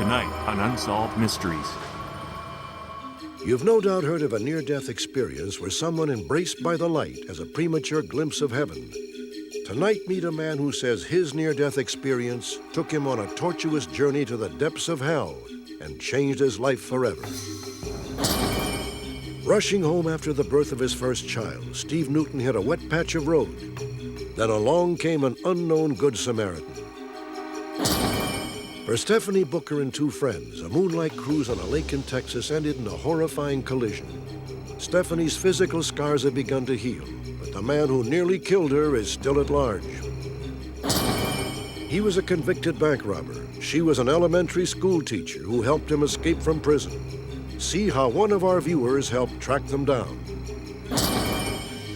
tonight on Unsolved Mysteries. You've no doubt heard of a near-death experience where someone embraced by the light has a premature glimpse of heaven. Tonight, meet a man who says his near-death experience took him on a tortuous journey to the depths of hell and changed his life forever. Rushing home after the birth of his first child, Steve Newton hit a wet patch of road. Then along came an unknown Good Samaritan. For Stephanie Booker and two friends, a moonlight cruise on a lake in Texas ended in a horrifying collision. Stephanie's physical scars have begun to heal, but the man who nearly killed her is still at large. He was a convicted bank robber. She was an elementary school teacher who helped him escape from prison. See how one of our viewers helped track them down.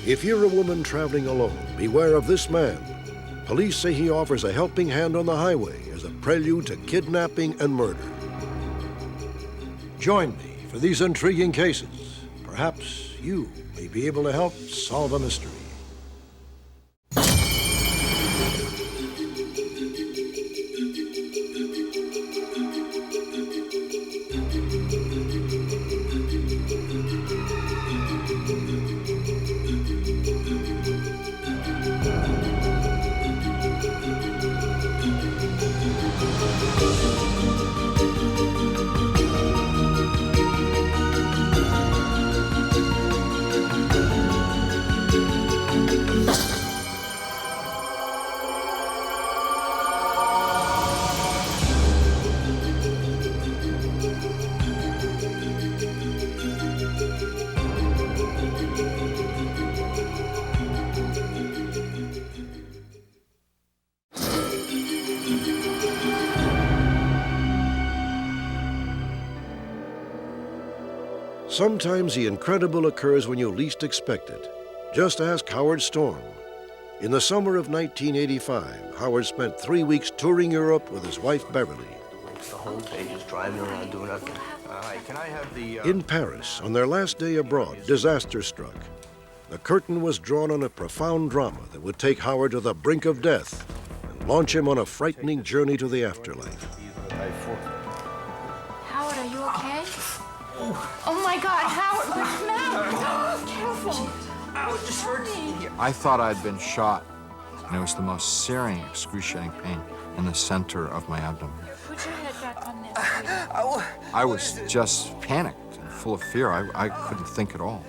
If you're a woman traveling alone, beware of this man. Police say he offers a helping hand on the highway as a prelude to kidnapping and murder. Join me for these intriguing cases. Perhaps you may be able to help solve a mystery. Sometimes the incredible occurs when you least expect it. Just ask Howard Storm. In the summer of 1985, Howard spent 3 weeks touring Europe with his wife, Beverly. The whole day just driving around doing nothing. Hi, can I have the... In Paris, on their last day abroad, disaster struck. The curtain was drawn on a profound drama that would take Howard to the brink of death and launch him on a frightening journey to the afterlife. Howard, are you okay? Oh my God, Howard, what's the matter? Careful. Ow, it just hurts. I thought I'd been shot, and it was the most searing, excruciating pain in the center of my abdomen. Put your head back on this. I was just panicked and full of fear. I couldn't think at all.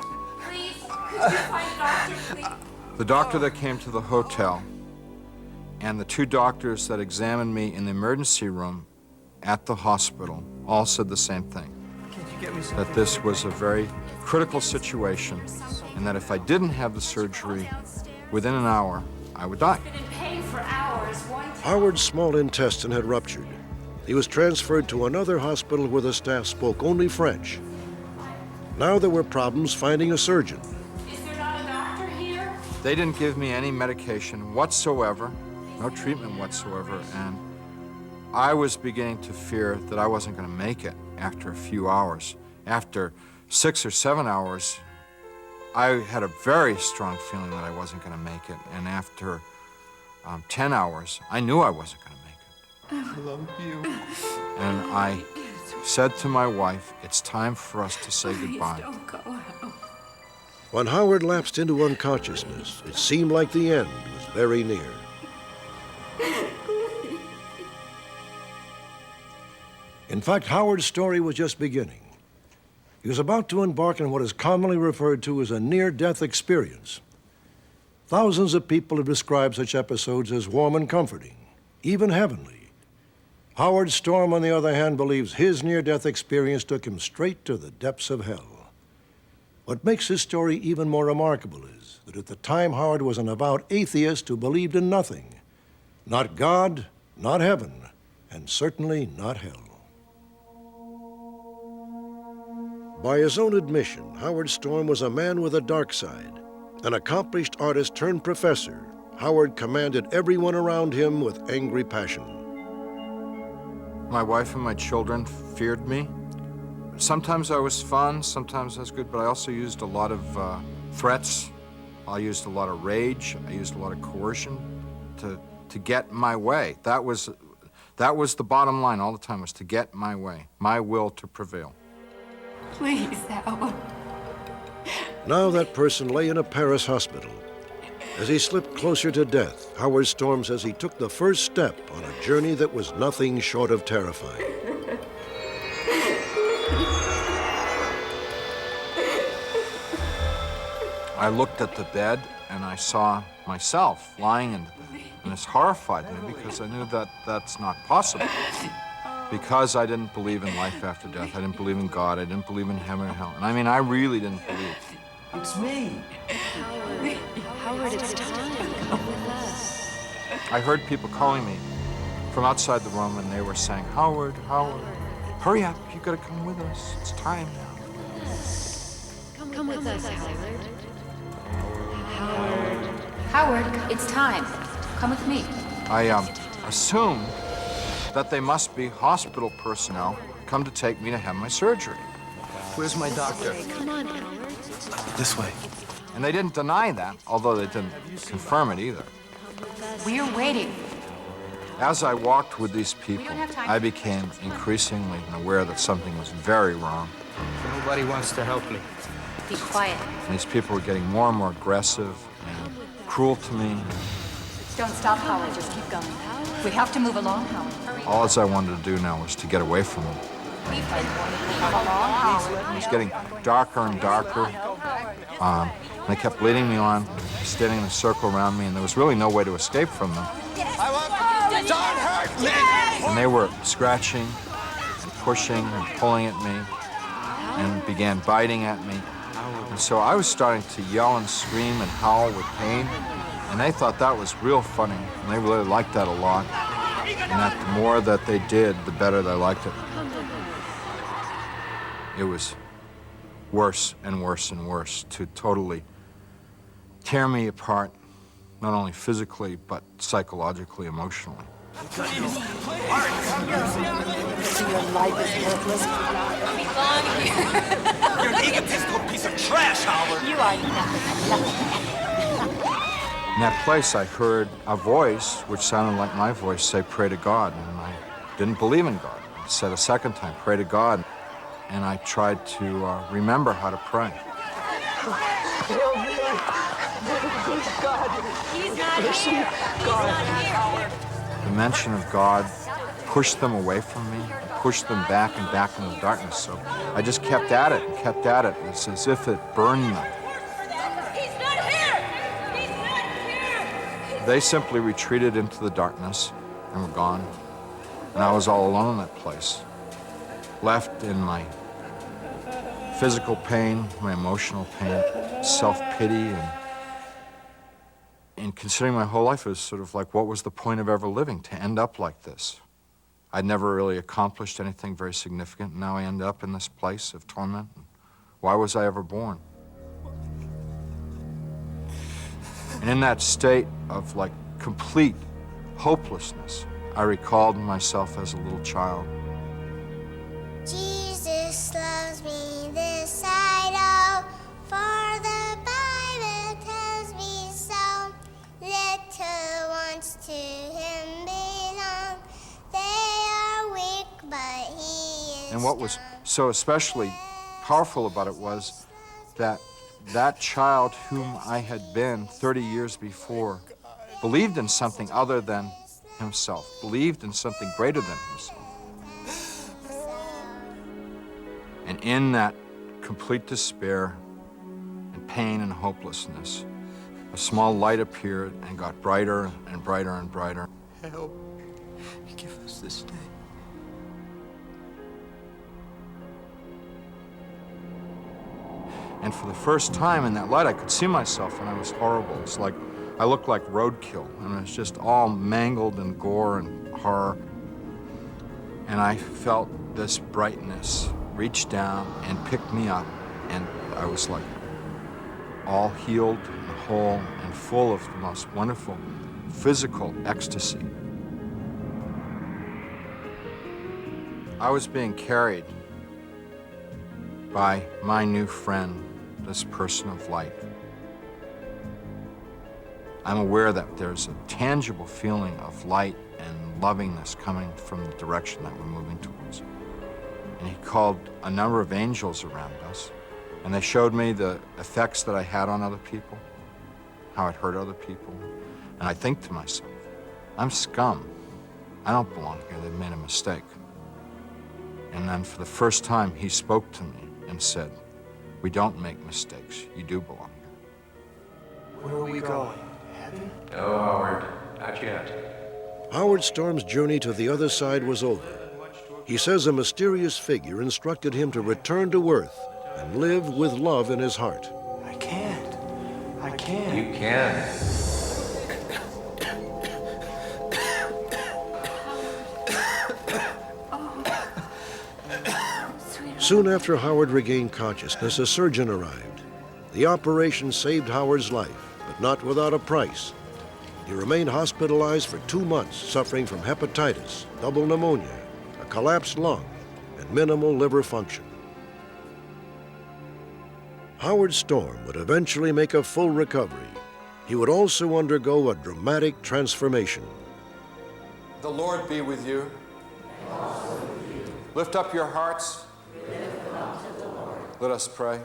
Please, could you find a doctor, please? The doctor that came to the hotel and the two doctors that examined me in the emergency room at the hospital all said the same thing. That this was a very critical situation, and that if I didn't have the surgery within an hour, I would die. Howard's small intestine had ruptured. He was transferred to another hospital where the staff spoke only French. Now there were problems finding a surgeon. Is there not a doctor here? They didn't give me any medication whatsoever, no treatment whatsoever, and I was beginning to fear that I wasn't going to make it after a few hours. After 6 or 7 hours, I had a very strong feeling that I wasn't going to make it. And after 10 hours, I knew I wasn't going to make it. I love you. And I said to my wife, it's time for us to say goodbye. Don't go out. When Howard lapsed into unconsciousness, it seemed like the end was very near. In fact, Howard's story was just beginning. He was about to embark on what is commonly referred to as a near-death experience. Thousands of people have described such episodes as warm and comforting, even heavenly. Howard Storm, on the other hand, believes his near-death experience took him straight to the depths of hell. What makes his story even more remarkable is that at the time Howard was an avowed atheist who believed in nothing. Not God, not heaven, and certainly not hell. By his own admission, Howard Storm was a man with a dark side. An accomplished artist turned professor, Howard commanded everyone around him with angry passion. My wife and my children feared me. Sometimes I was fun, sometimes I was good, but I also used a lot of threats. I used a lot of rage. I used a lot of coercion to get my way. That That was the bottom line all the time, was to get my way, my will to prevail. Please, Howard. Now that person lay in a Paris hospital. As he slipped closer to death, Howard Storm says he took the first step on a journey that was nothing short of terrifying. I looked at the bed and I saw myself lying in the bed. And this horrified me because I knew that that's not possible. Because I didn't believe in life after death. I didn't believe in God. I didn't believe in heaven or hell. And I mean, I really didn't believe. It's me. Howard, it's time. Come with us. I heard people calling me from outside the room, and they were saying, Howard, Howard, hurry up, you gotta come with us. It's time now. Come with us, Howard. Howard, it's time. Come with me. I assumed that they must be hospital personnel come to take me to have my surgery. Where's my doctor? Come on, Howard. This way. And they didn't deny that, although they didn't confirm it either. We're waiting. As I walked with these people, I became increasingly aware that something was very wrong. Nobody wants to help me. Be quiet. And these people were getting more and more aggressive and cruel to me. Don't stop, Howard. Just keep going. We have to move along, Howard. Hurry. All I wanted to do now was to get away from them. We've been moving along, Howard. It was getting darker and darker. And they kept leading me on, standing in a circle around me, and there was really no way to escape from them. Don't hurt me! And they were scratching and pushing and pulling at me and began biting at me. And so I was starting to yell and scream and howl with pain, and they thought that was real funny, and they really liked that a lot. And that the more that they did, the better they liked it. It was worse and worse and worse to totally tear me apart, not only physically, but psychologically, emotionally. Your life is worthless. You're an egotistical piece of trash, Howard. You are nothing. In that place, I heard a voice, which sounded like my voice, say, pray to God. And I didn't believe in God. I said a second time, pray to God. And I tried to remember how to pray. He's not here. He's not here. The mention of God pushed them away from me, pushed them back and back into the darkness. So I just kept at it and kept at it. It's as if it burned them. He's not here. He's not here. They simply retreated into the darkness and were gone. And I was all alone in that place, left in my physical pain, my emotional pain, self-pity, and considering my whole life as sort of like, what was the point of ever living to end up like this? I'd never really accomplished anything very significant, and now I end up in this place of torment. Why was I ever born? And in that state of like complete hopelessness, I recalled myself as a little child. Jesus loves me, this I know, for the Bible tells me so. Little ones to him belong. They are weak, but he is And what was so especially powerful about it was that that child whom I had been 30 years before believed in something other than himself, believed in something greater than himself. And in that complete despair and pain and hopelessness, a small light appeared and got brighter and brighter and brighter. Help. Give us this day. And for the first time in that light, I could see myself, and I was horrible. It's like I looked like roadkill, and it was just all mangled and gore and horror. And I felt this brightness reach down and pick me up, and I was like all healed and whole and full of the most wonderful physical ecstasy. I was being carried by my new friend, this person of light. I'm aware that there's a tangible feeling of light and lovingness coming from the direction that we're moving towards. And he called a number of angels around us, and they showed me the effects that I had on other people, how it hurt other people. And I think to myself, I'm scum. I don't belong here. They've made a mistake. And then for the first time, he spoke to me and said, we don't make mistakes. You do belong here. Where are we going? Heaven? No, Howard, not yet. Howard Storm's journey to the other side was over. He says a mysterious figure instructed him to return to Earth and live with love in his heart. I can't. I can't. You can. Soon after Howard regained consciousness, a surgeon arrived. The operation saved Howard's life, but not without a price. He remained hospitalized for 2 months, suffering from hepatitis, double pneumonia, a collapsed lung, and minimal liver function. Howard Storm would eventually make a full recovery. He would also undergo a dramatic transformation. The Lord be with you. Lift up your hearts. Let us pray.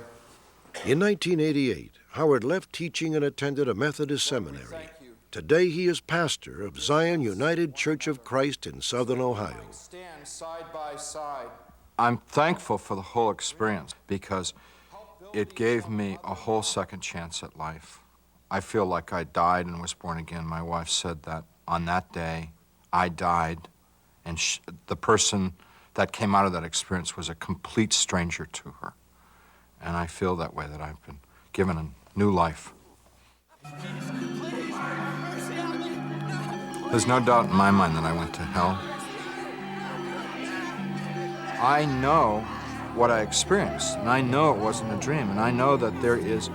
In 1988, Howard left teaching and attended a Methodist seminary. Today he is pastor of Zion United Church of Christ in Southern Ohio. Stand side by side. I'm thankful for the whole experience because it gave me a whole second chance at life. I feel like I died and was born again. My wife said that on that day I died, and the person that came out of that experience was a complete stranger to her. And I feel that way, that I've been given a new life. There's no doubt in my mind that I went to hell. I know what I experienced, and I know it wasn't a dream, and I know that there is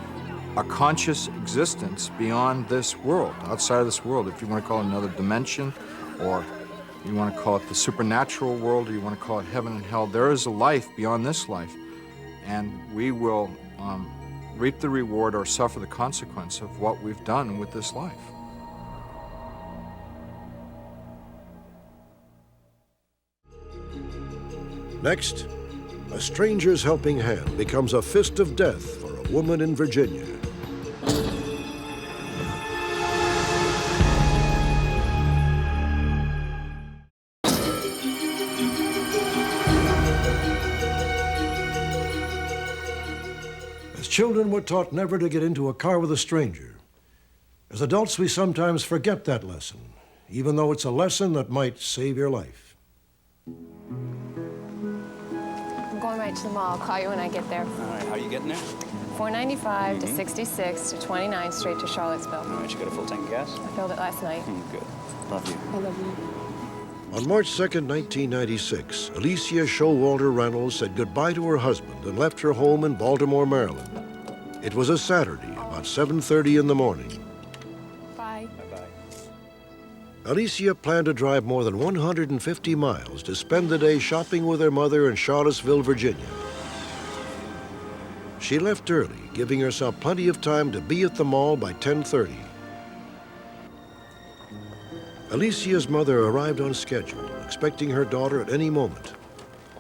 a conscious existence beyond this world, outside of this world, if you want to call it another dimension, or you want to call it the supernatural world, or you want to call it heaven and hell. There is a life beyond this life, and we will reap the reward or suffer the consequence of what we've done with this life. Next, a stranger's helping hand becomes a fist of death for a woman in Virginia. As children, we're taught never to get into a car with a stranger. As adults, we sometimes forget that lesson, even though it's a lesson that might save your life. I'm going right to the mall. I'll call you when I get there. All right, how are you getting there? 495 to 66 to 29 straight to Charlottesville. All right, you got a full tank of gas? I filled it last night. Good. Love you. I love you. On March 2nd, 1996, Alicia Showalter Reynolds said goodbye to her husband and left her home in Baltimore, Maryland. It was a Saturday, about 7:30 in the morning. Bye. Bye-bye. Alicia planned to drive more than 150 miles to spend the day shopping with her mother in Charlottesville, Virginia. She left early, giving herself plenty of time to be at the mall by 10:30. Alicia's mother arrived on schedule, expecting her daughter at any moment.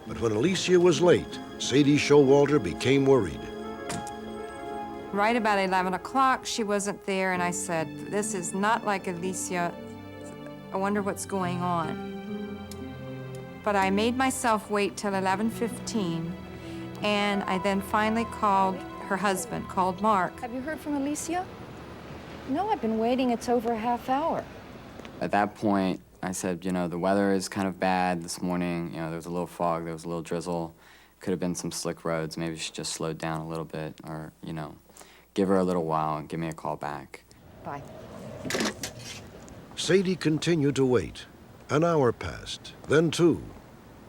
But when Alicia was late, Sadie Showalter became worried. Right about 11 o'clock, she wasn't there, and I said, this is not like Alicia. I wonder what's going on. But I made myself wait till 11:15, and I then finally called her husband, called Mark. Have you heard from Alicia? No, I've been waiting. It's over a half hour. At that point, I said, you know, the weather is kind of bad this morning. You know, there was a little fog, there was a little drizzle. Could have been some slick roads. Maybe she just slowed down a little bit, or, you know, give her a little while and give me a call back. Bye. Sadie continued to wait. An hour passed, then 2.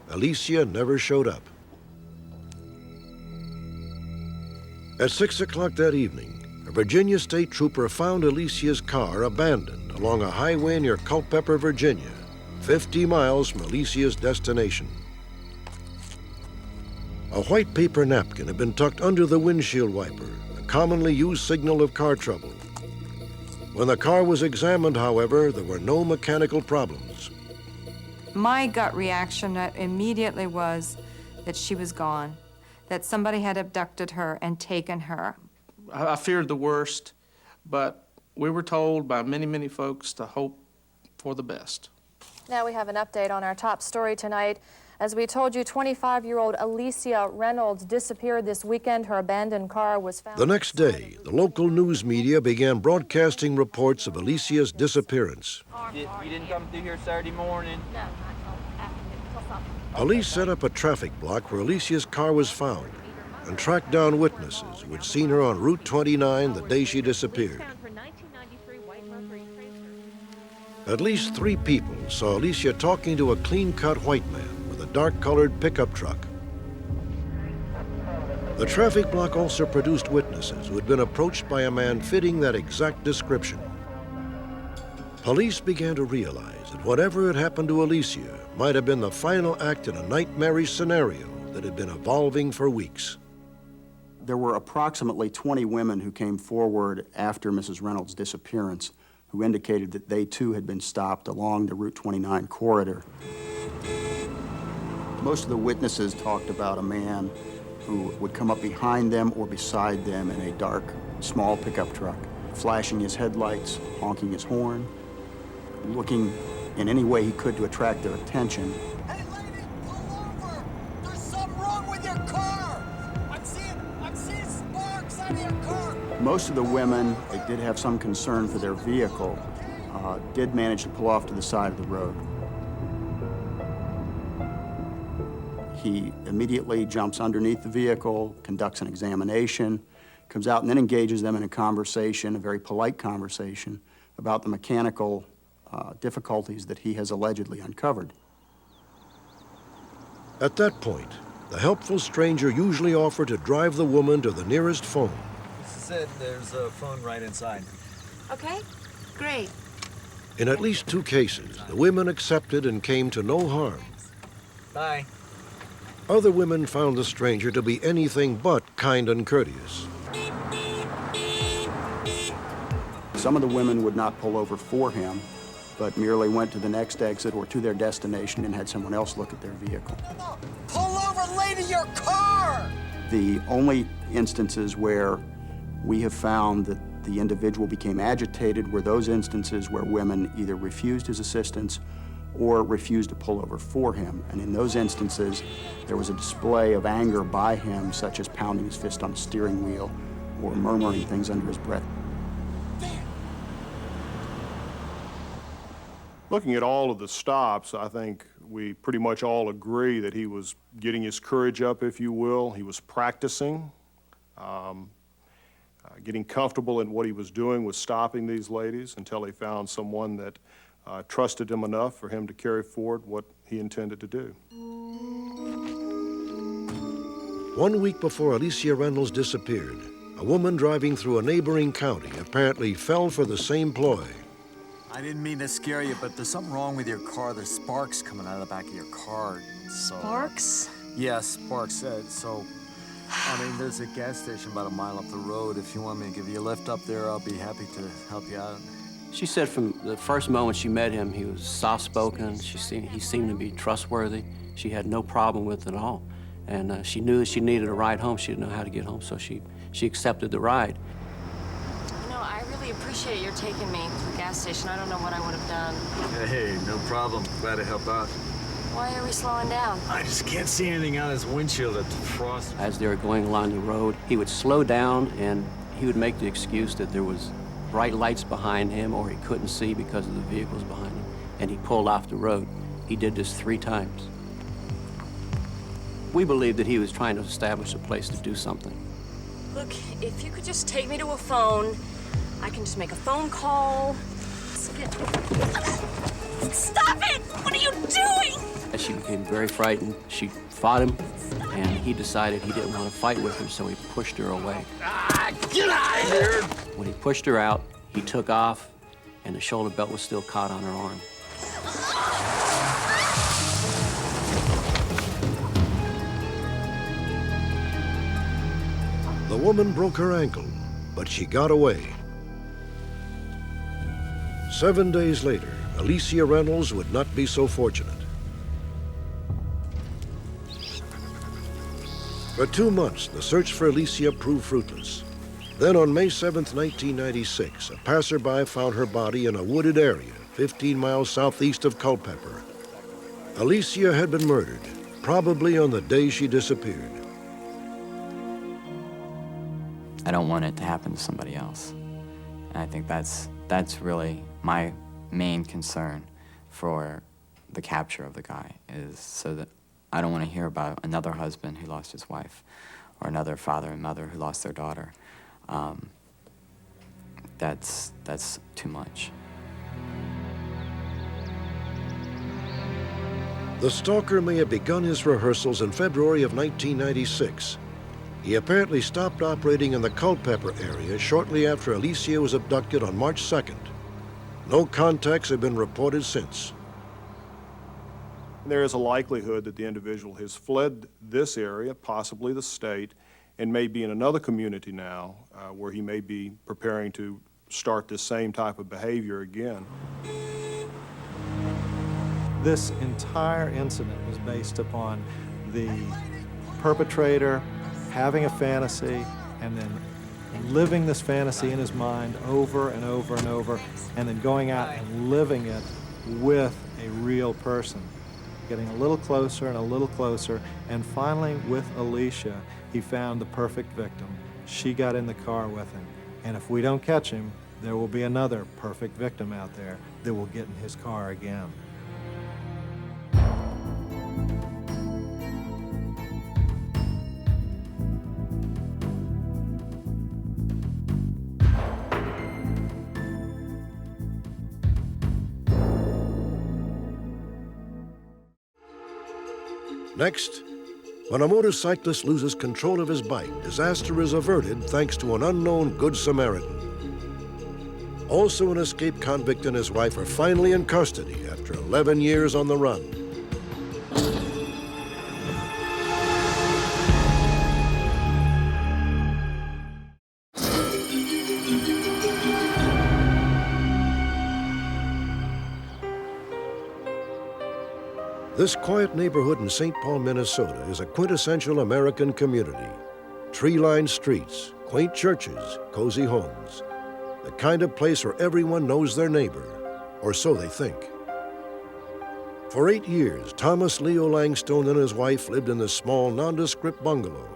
Alicia never showed up. At 6 o'clock that evening, a Virginia state trooper found Alicia's car abandoned along a highway near Culpeper, Virginia, 50 miles from Alicia's destination. A white paper napkin had been tucked under the windshield wiper, a commonly used signal of car trouble. When the car was examined, however, there were no mechanical problems. My gut reaction immediately was that she was gone, that somebody had abducted her and taken her. I feared the worst, but we were told by many, many folks to hope for the best. Now we have an update on our top story tonight. As we told you, 25-year-old Alicia Reynolds disappeared this weekend. Her abandoned car was found. The next day, the local news media began broadcasting reports of Alicia's disappearance. You didn't come through here Saturday morning? No, Police set up a traffic block where Alicia's car was found and tracked down witnesses who had seen her on Route 29 the day she disappeared. At least 3 people saw Alicia talking to a clean-cut white man with a dark-colored pickup truck. The traffic block also produced witnesses who had been approached by a man fitting that exact description. Police began to realize that whatever had happened to Alicia might have been the final act in a nightmarish scenario that had been evolving for weeks. There were approximately 20 women who came forward after Mrs. Reynolds' disappearance who indicated that they too had been stopped along the Route 29 corridor. Most of the witnesses talked about a man who would come up behind them or beside them in a dark, small pickup truck, flashing his headlights, honking his horn, looking in any way he could to attract their attention. Hey, lady, pull over! There's something wrong with your car! I'm seeing sparks out of your car! Most of the women, they did have some concern for their vehicle, did manage to pull off to the side of the road. He immediately jumps underneath the vehicle, conducts an examination, comes out and then engages them in a conversation, a very polite conversation, about the mechanical difficulties that he has allegedly uncovered. At that point, the helpful stranger usually offered to drive the woman to the nearest phone. This is it. There's a phone right inside. Okay, great. In at least 2 cases, the women accepted and came to no harm. Bye. Other women found the stranger to be anything but kind and courteous. Some of the women would not pull over for him, but merely went to the next exit or to their destination and had someone else look at their vehicle. Pull over, lady, your car! The only instances where we have found that the individual became agitated were those instances where women either refused his assistance or refused to pull over for him. And in those instances, there was a display of anger by him, such as pounding his fist on the steering wheel or murmuring things under his breath. Looking at all of the stops, I think we pretty much all agree that he was getting his courage up, if you will. He was practicing, getting comfortable in what he was doing with stopping these ladies until he found someone that trusted him enough for him to carry forward what he intended to do. 1 week before Alicia Reynolds disappeared, a woman driving through a neighboring county apparently fell for the same ploy. I didn't mean to scare you, but there's something wrong with your car. There's sparks coming out of the back of your car. So, Sparks? Yeah, sparks. There's a gas station about a mile up the road. If you want me to give you a lift up there, I'll be happy to help you out. She said from the first moment she met him, he was soft-spoken. He seemed to be trustworthy. She had no problem with it at all. And she knew that she needed a ride home. She didn't know how to get home, so she accepted the ride. You know, I really appreciate your taking me to the gas station. I don't know what I would have done. Hey, no problem. Glad to help out. Why are we slowing down? I just can't see anything out of his windshield at the frost. As they were going along the road, he would slow down and he would make the excuse that there was bright lights behind him or he couldn't see because of the vehicles behind him, and he pulled off the road. He did this 3 times. We believe that he was trying to establish a place to do something. Look, if you could just take me to a phone, I can just make a phone call. Stop it! What are you doing? As she became very frightened, she fought him, and he decided he didn't want to fight with her, so he pushed her away. Get out of here! When he pushed her out, he took off, and the shoulder belt was still caught on her arm. The woman broke her ankle, but she got away. 7 days later, Alicia Reynolds would not be so fortunate. For 2 months, the search for Alicia proved fruitless. Then on May 7th, 1996, a passerby found her body in a wooded area 15 miles southeast of Culpeper. Alicia had been murdered, probably on the day she disappeared. I don't want it to happen to somebody else. And I think that's really my main concern for the capture of the guy, is so that I don't want to hear about another husband who lost his wife or another father and mother who lost their daughter. That's too much. The stalker may have begun his rehearsals in February of 1996. He apparently stopped operating in the Culpeper area shortly after Alicia was abducted on March 2nd. No contacts have been reported since. There is a likelihood that the individual has fled this area, possibly the state, and may be in another community now where he may be preparing to start this same type of behavior again. This entire incident was based upon the perpetrator having a fantasy and then living this fantasy in his mind over and over and over, and then going out and living it with a real person. Getting a little closer and a little closer, and finally with Alicia, he found the perfect victim. She got in the car with him, and if we don't catch him, there will be another perfect victim out there that will get in his car again. Next, when a motorcyclist loses control of his bike, disaster is averted thanks to an unknown Good Samaritan. Also, an escaped convict and his wife are finally in custody after 11 years on the run. This quiet neighborhood in St. Paul, Minnesota is a quintessential American community. Tree-lined streets, quaint churches, cozy homes. The kind of place where everyone knows their neighbor, or so they think. For 8 years, Thomas Leo Langstone and his wife lived in this small, nondescript bungalow.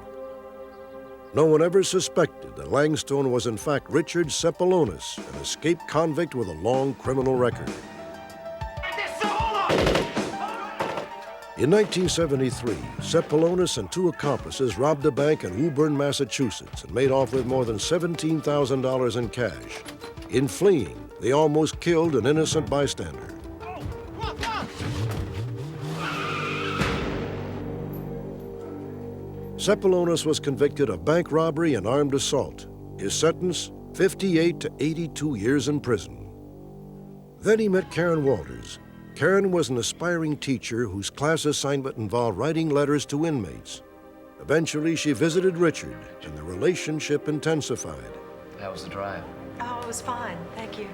No one ever suspected that Langstone was in fact Richard Cepolonis, an escaped convict with a long criminal record. In 1973, Cepolonis and 2 accomplices robbed a bank in Woburn, Massachusetts, and made off with more than $17,000 in cash. In fleeing, they almost killed an innocent bystander. Cepolonis was convicted of bank robbery and armed assault. His sentence, 58 to 82 years in prison. Then he met Karen Walters. Karen was an aspiring teacher whose class assignment involved writing letters to inmates. Eventually, she visited Richard, and the relationship intensified. How was the drive? Oh, it was fine. Thank you.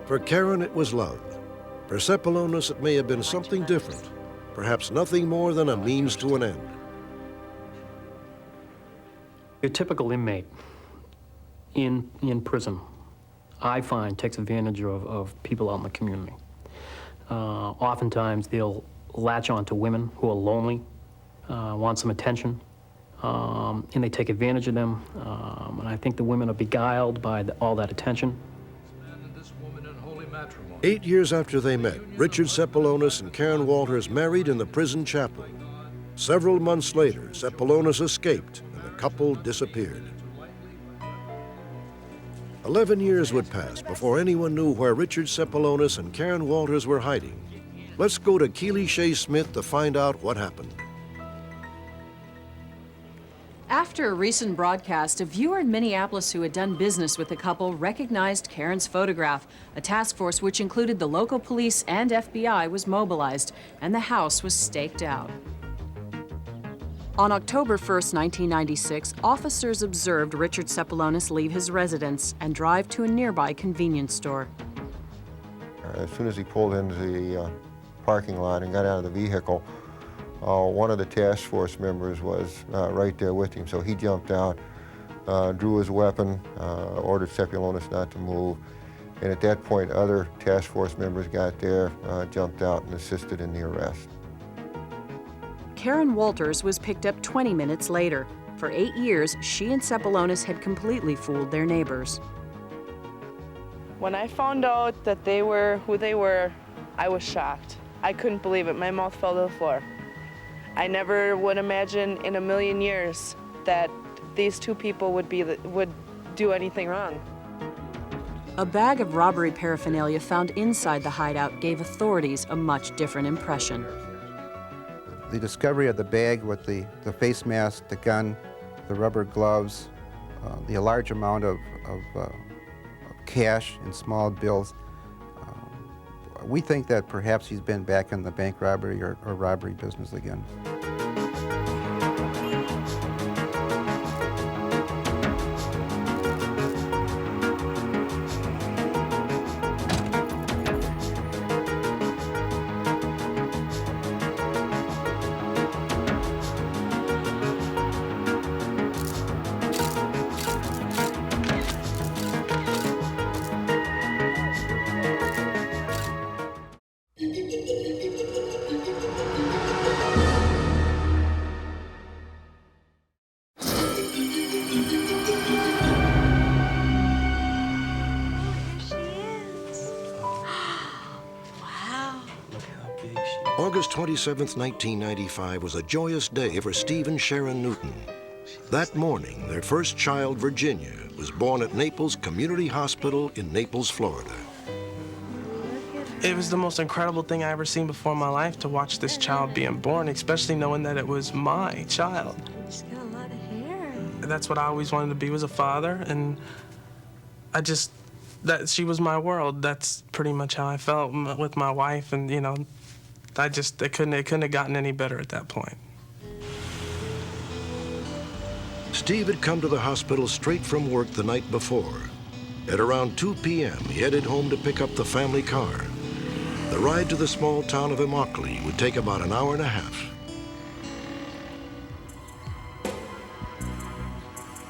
For Karen, it was love. For Cepolonis, it may have been something different, perhaps nothing more than a means to an end. A typical inmate in prison, I find, takes advantage of people out in the community. Oftentimes, they'll latch on to women who are lonely, want some attention, and they take advantage of them. And I think the women are beguiled by all that attention. 8 years after they met, Richard Cepolonis and Karen Walters married in the prison chapel. Several months later, Cepolonis escaped, and the couple disappeared. 11 years would pass before anyone knew where Richard Cepolonis and Karen Walters were hiding. Let's go to Keely Shea Smith to find out what happened. After a recent broadcast, a viewer in Minneapolis who had done business with the couple recognized Karen's photograph. A task force which included the local police and FBI was mobilized, and the house was staked out. On October 1st, 1996, officers observed Richard Cepolonis leave his residence and drive to a nearby convenience store. As soon as he pulled into the parking lot and got out of the vehicle, one of the task force members was right there with him, so he jumped out, drew his weapon, ordered Sepulonis not to move, and at that point other task force members got there, jumped out and assisted in the arrest. Karen Walters was picked up 20 minutes later. For 8 years, she and Sepulonis had completely fooled their neighbors. When I found out that they were who they were, I was shocked. I couldn't believe it. My mouth fell to the floor. I never would imagine in a million years that these two people would do anything wrong. A bag of robbery paraphernalia found inside the hideout gave authorities a much different impression. The discovery of the bag with the face mask, the gun, the rubber gloves, the large amount of cash and small bills, we think that perhaps he's been back in the bank robbery or robbery business again. August 27th, 1995 was a joyous day for Steve and Sharon Newton. That morning, their first child, Virginia, was born at Naples Community Hospital in Naples, Florida. It was the most incredible thing I ever seen before in my life to watch this child being born, especially knowing that it was my child. She's got a lot of hair. That's what I always wanted to be, was a father, and that she was my world. That's pretty much how I felt with my wife, and you know, it couldn't have gotten any better at that point. Steve had come to the hospital straight from work the night before. At around 2 p.m., he headed home to pick up the family car. The ride to the small town of Immokalee would take about an hour and a half.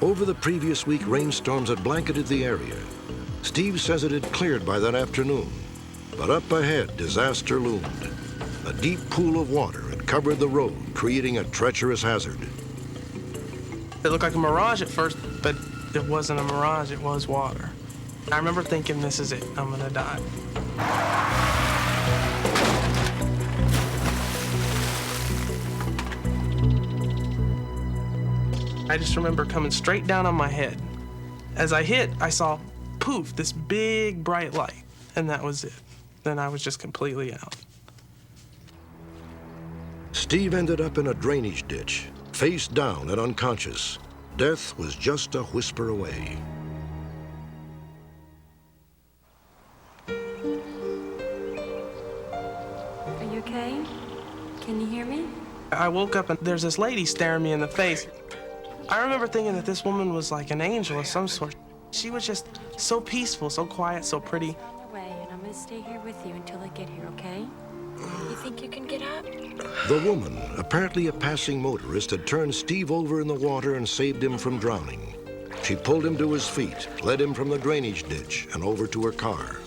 Over the previous week, rainstorms had blanketed the area. Steve says it had cleared by that afternoon. But up ahead, disaster loomed. A deep pool of water had covered the road, creating a treacherous hazard. It looked like a mirage at first, but it wasn't a mirage, it was water. I remember thinking, this is it, I'm gonna die. I just remember coming straight down on my head. As I hit, I saw, poof, this big bright light, and that was it. Then I was just completely out. Steve ended up in a drainage ditch, face down and unconscious. Death was just a whisper away. Are you okay? Can you hear me? I woke up and there's this lady staring me in the face. I remember thinking that this woman was like an angel of some sort. She was just so peaceful, so quiet, so pretty. Away, and I'm gonna stay here with you until I get here, okay? You think you can get up? The woman, apparently a passing motorist, had turned Steve over in the water and saved him from drowning. She pulled him to his feet, led him from the drainage ditch and over to her car.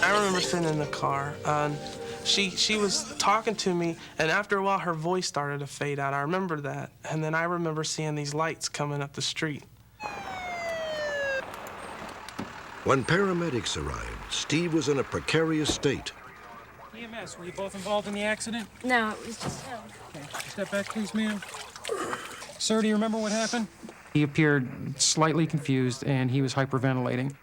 I remember sitting in the car, and she was talking to me, and after a while her voice started to fade out. I remember that. And then I remember seeing these lights coming up the street. When paramedics arrived, Steve was in a precarious state. EMS, were you both involved in the accident? No, it was just him. Okay. Step back, please, ma'am. Sir, do you remember what happened? He appeared slightly confused, and he was hyperventilating.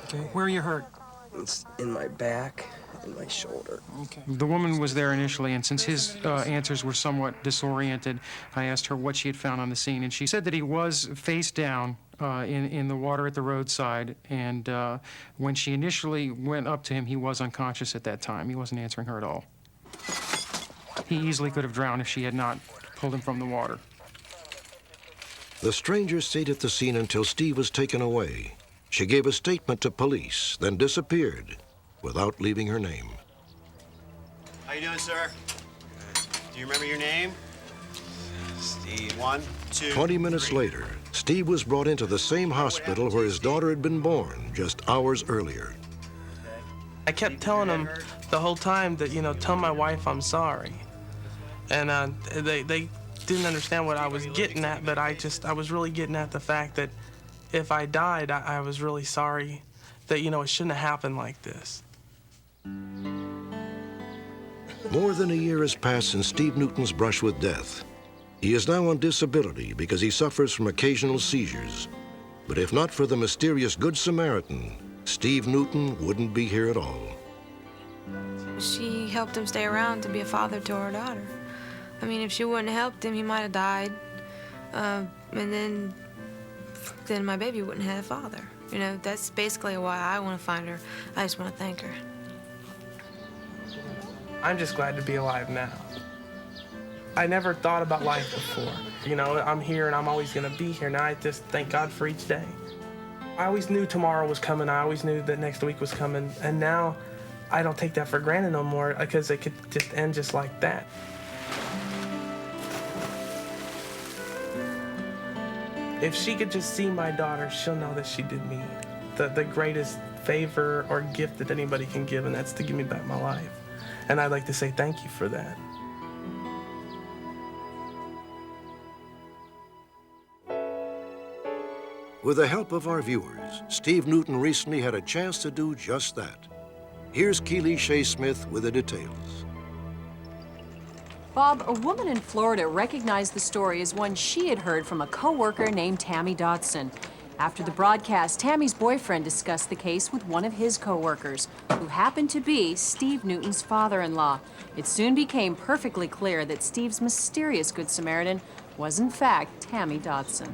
Okay. Where are you hurt? It's in my back and my shoulder. Okay. The woman was there initially, and since his answers were somewhat disoriented, I asked her what she had found on the scene, and she said that he was face down in the water at the roadside, and when she initially went up to him, he was unconscious at that time. He wasn't answering her at all. He easily could have drowned if she had not pulled him from the water. The stranger stayed at the scene until Steve was taken away. She gave a statement to police, then disappeared without leaving her name. How you doing, sir? Do you remember your name? Steve. 1, 2, 20 minutes 3. later, Steve was brought into the same hospital where his daughter had been born just hours earlier. I kept telling him the whole time that, you know, tell my wife I'm sorry. And they didn't understand what I was getting at, but I was really getting at the fact that if I died, I was really sorry that, you know, it shouldn't have happened like this. More than a year has passed since Steve Newton's brush with death. He is now on disability because he suffers from occasional seizures. But if not for the mysterious Good Samaritan, Steve Newton wouldn't be here at all. She helped him stay around to be a father to our daughter. I mean, if she wouldn't have helped him, he might have died. And then my baby wouldn't have a father. You know, that's basically why I want to find her. I just want to thank her. I'm just glad to be alive now. I never thought about life before. You know, I'm here and I'm always going to be here. Now I just thank God for each day. I always knew tomorrow was coming. I always knew that next week was coming. And now I don't take that for granted no more because it could just end just like that. If she could just see my daughter, she'll know that she did me the greatest favor or gift that anybody can give, and that's to give me back my life. And I'd like to say thank you for that. With the help of our viewers, Steve Newton recently had a chance to do just that. Here's Keely Shea Smith with the details. Bob, a woman in Florida recognized the story as one she had heard from a co-worker named Tammy Dodson. After the broadcast, Tammy's boyfriend discussed the case with one of his co-workers, who happened to be Steve Newton's father-in-law. It soon became perfectly clear that Steve's mysterious Good Samaritan was, in fact, Tammy Dodson.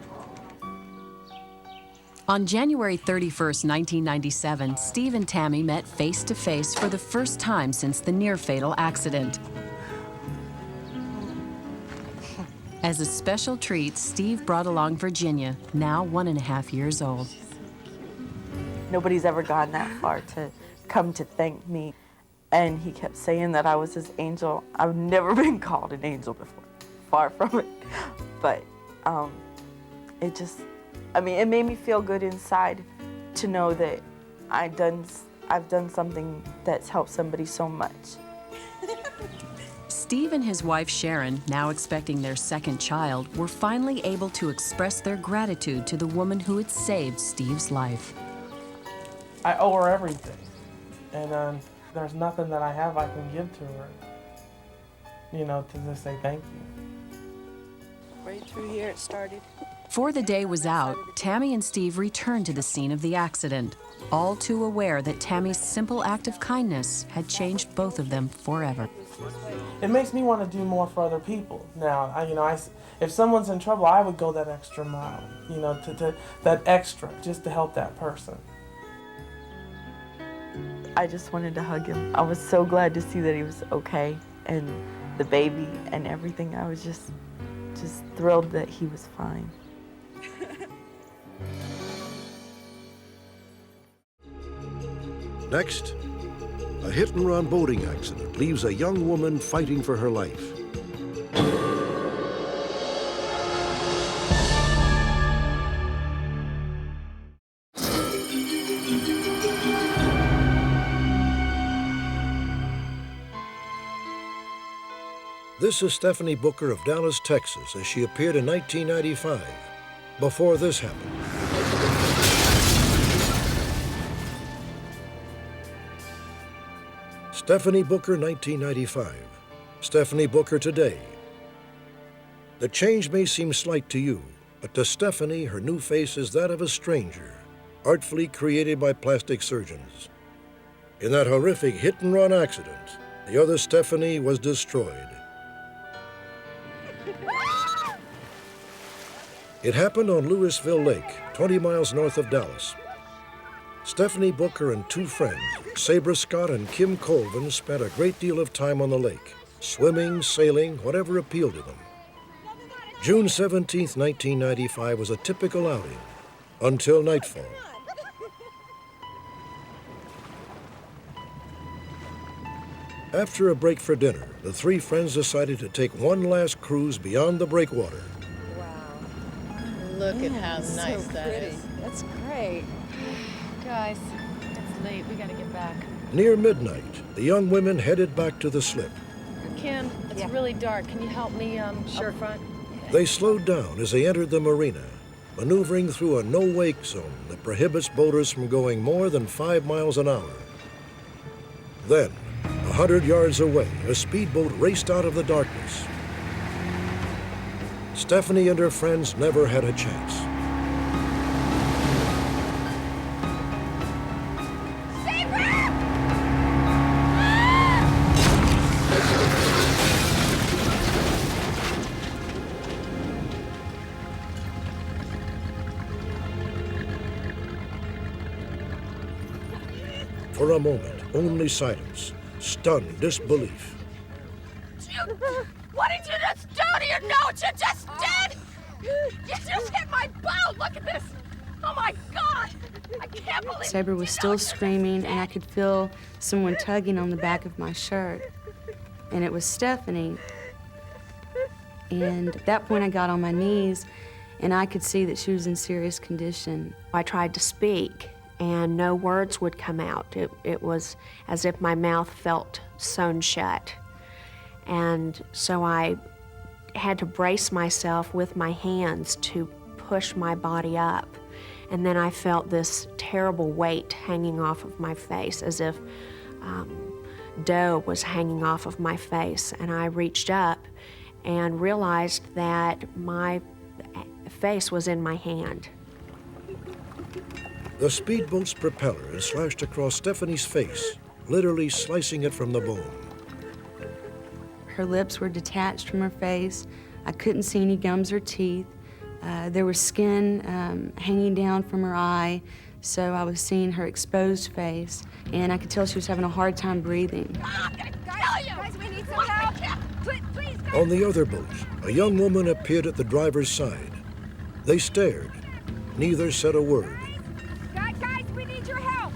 On January 31st, 1997, Steve and Tammy met face-to-face for the first time since the near-fatal accident. As a special treat, Steve brought along Virginia, now 1.5 years old. Nobody's ever gone that far to come to thank me. And he kept saying that I was his angel. I've never been called an angel before, far from it. But it just, I mean, it made me feel good inside to know that I've done something that's helped somebody so much. Steve and his wife Sharon, now expecting their second child, were finally able to express their gratitude to the woman who had saved Steve's life. I owe her everything. And there's nothing that I have I can give to her, you know, to just say thank you. Right through here it started. Before the day was out, Tammy and Steve returned to the scene of the accident, all too aware that Tammy's simple act of kindness had changed both of them forever. It makes me want to do more for other people. Now, if someone's in trouble, I would go that extra mile, you know, to that extra, just to help that person. I just wanted to hug him. I was so glad to see that he was okay, and the baby and everything. I was just thrilled that he was fine. Next, a hit-and-run boating accident leaves a young woman fighting for her life. This is Stephanie Booker of Dallas, Texas, as she appeared in 1995, before this happened. Stephanie Booker, 1995. Stephanie Booker today. The change may seem slight to you, but to Stephanie, her new face is that of a stranger, artfully created by plastic surgeons. In that horrific hit-and-run accident, the other Stephanie was destroyed. It happened on Louisville Lake, 20 miles north of Dallas. Stephanie Booker and two friends, Sabra Scott and Kim Colvin, spent a great deal of time on the lake, swimming, sailing, whatever appealed to them. June 17, 1995 was a typical outing, until nightfall. After a break for dinner, the three friends decided to take one last cruise beyond the breakwater. Look at how it's nice so that pretty. is. That's great. Guys, it's late. We gotta get back. Near midnight, the young women headed back to the slip. Kim, it's really dark. Can you help me up front? They slowed down as they entered the marina, maneuvering through a no-wake zone that prohibits boaters from going more than 5 miles an hour. Then, 100 yards away, a speedboat raced out of the darkness. Stephanie and her friends never had a chance. For a moment, only silence, stunned disbelief. What did you just do? Do you know what you just did? You just hit my boat. Look at this. Oh my God. I can't believe Sabre was still screaming, and I could feel someone tugging on the back of my shirt. And it was Stephanie. And at that point, I got on my knees, and I could see that she was in serious condition. I tried to speak, and no words would come out. It was as if my mouth felt sewn shut. And so I had to brace myself with my hands to push my body up. And then I felt this terrible weight hanging off of my face, as if dough was hanging off of my face. And I reached up and realized that my face was in my hand. The speedboat's propeller had slashed across Stephanie's face, literally slicing it from the bone. Her lips were detached from her face. I couldn't see any gums or teeth. There was skin hanging down from her eye, so I was seeing her exposed face, and I could tell she was having a hard time breathing. Guys, we need some help. Please, guys. On the other boat, a young woman appeared at the driver's side. They stared. Neither said a word. Guys, we need your help.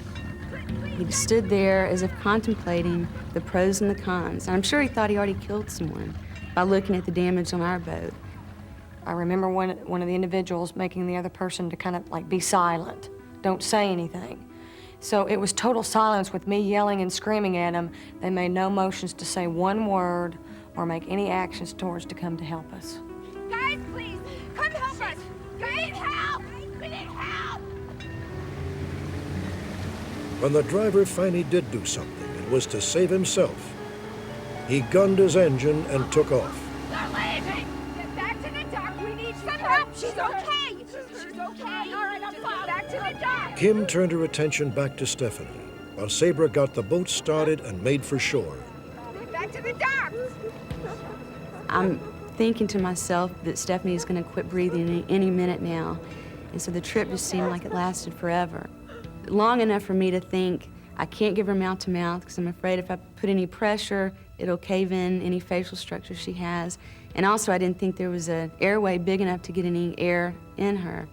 He stood there as if contemplating the pros and the cons. I'm sure he thought he already killed someone by looking at the damage on our boat. I remember one of the individuals making the other person to kind of like be silent, don't say anything. So it was total silence with me yelling and screaming at them. They made no motions to say one word or make any actions towards to come to help us. Guys, please, come help us. We need help. We need help. When the driver finally did do something, it was to save himself. He gunned his engine and took off. They're leaving. Get back to the dock. We need some help. She's okay. She's okay. All right, I'm fine. Back to the dock. Kim turned her attention back to Stephanie, while Sabre got the boat started and made for shore. Get back to the dock. I'm thinking to myself that Stephanie is going to quit breathing any minute now, and so the trip just seemed like it lasted forever. Long enough for me to think, I can't give her mouth-to-mouth because I'm afraid if I put any pressure, it'll cave in any facial structure she has. And also, I didn't think there was an airway big enough to get any air in her.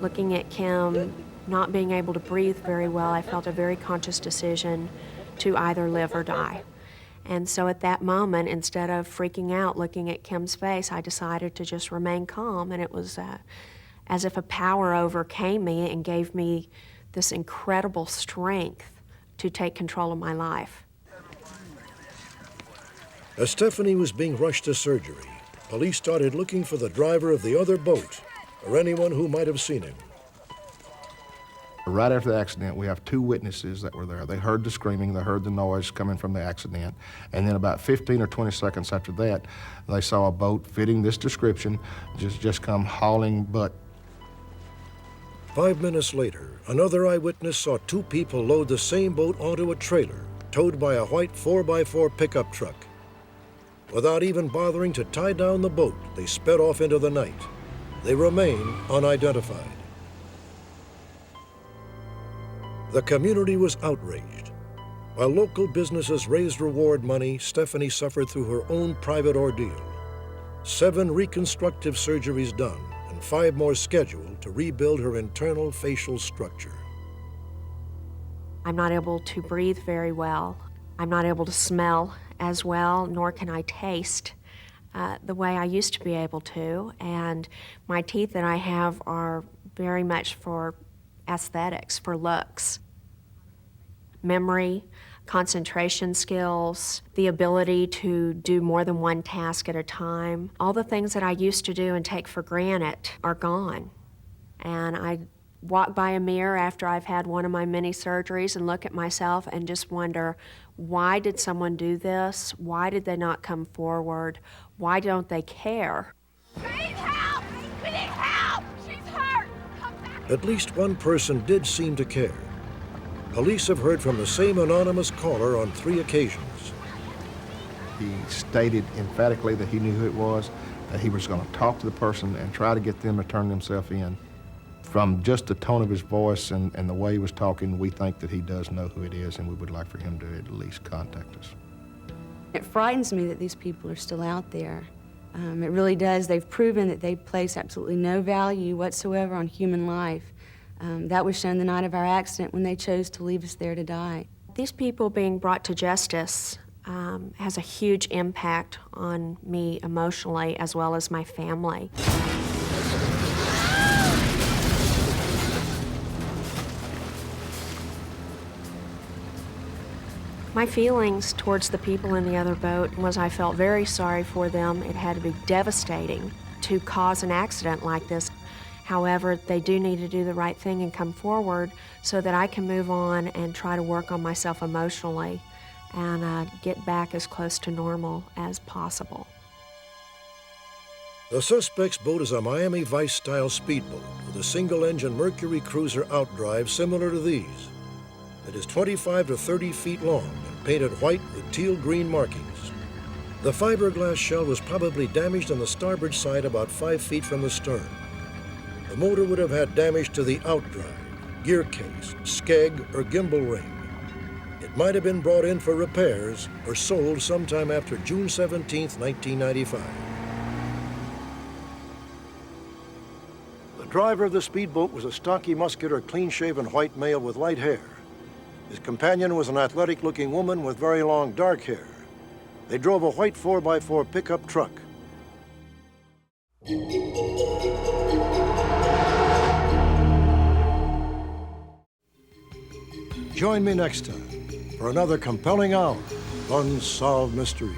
Looking at Kim not being able to breathe very well, I felt a very conscious decision to either live or die. And so at that moment, instead of freaking out looking at Kim's face, I decided to just remain calm, and it was as if a power overcame me and gave me this incredible strength to take control of my life. As Stephanie was being rushed to surgery, police started looking for the driver of the other boat or anyone who might have seen him. Right after the accident, we have 2 witnesses that were there. They heard the screaming, they heard the noise coming from the accident, and then about 15 or 20 seconds after that, they saw a boat fitting this description just come hauling butt. 5 minutes later, another eyewitness saw 2 people load the same boat onto a trailer towed by a white 4x4 pickup truck. Without even bothering to tie down the boat, they sped off into the night. They remain unidentified. The community was outraged. While local businesses raised reward money, Stephanie suffered through her own private ordeal. 7 reconstructive surgeries done, and 5 more scheduled to rebuild her internal facial structure. I'm not able to breathe very well. I'm not able to smell as well, nor can I taste the way I used to be able to. And my teeth that I have are very much for aesthetics, for looks. Memory, concentration skills, the ability to do more than one task at a time. All the things that I used to do and take for granted are gone. And I walk by a mirror after I've had one of my many surgeries and look at myself and just wonder, why did someone do this? Why did they not come forward? Why don't they care? We need help! We need help! She's hurt! Come back! At least one person did seem to care. Police have heard from the same anonymous caller on 3 occasions. He stated emphatically that he knew who it was, that he was going to talk to the person and try to get them to turn themselves in. From just the tone of his voice and the way he was talking, we think that he does know who it is, and we would like for him to at least contact us. It frightens me that these people are still out there. It really does. They've proven that they place absolutely no value whatsoever on human life. That was shown the night of our accident when they chose to leave us there to die. These people being brought to justice has a huge impact on me emotionally as well as my family. My feelings towards the people in the other boat was I felt very sorry for them. It had to be devastating to cause an accident like this. However, they do need to do the right thing and come forward so that I can move on and try to work on myself emotionally and get back as close to normal as possible. The suspect's boat is a Miami Vice-style speedboat with a single-engine Mercury Cruiser outdrive similar to these. It is 25 to 30 feet long and painted white with teal-green markings. The fiberglass shell was probably damaged on the starboard side about 5 feet from the stern. The motor would have had damage to the outdrive, gear case, skeg, or gimbal ring. It might have been brought in for repairs or sold sometime after June 17, 1995. The driver of the speedboat was a stocky, muscular, clean-shaven white male with light hair. His companion was an athletic-looking woman with very long dark hair. They drove a white 4x4 pickup truck. Join me next time for another compelling hour of Unsolved Mysteries.